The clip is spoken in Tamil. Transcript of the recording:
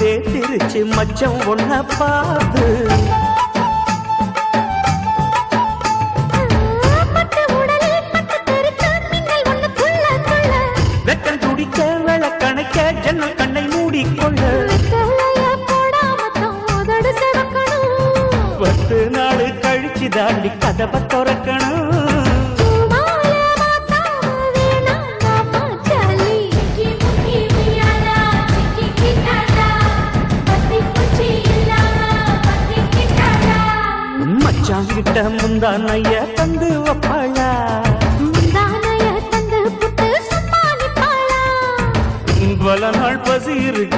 வேத்திருச்சு மச்சம் ஒன்ன பார்த்து வெக்கம் துடிக்க விளக்கணைக்க ஜன்னல் கண்ணை மூடிக்கொள்ள 10 நாள் கழிச்சு தாண்டி கதவை திறக்கணும் மச்சாங்கிட்ட முந்தானைய தந்து வப்பாளா பல நாள் பசி இருக்கு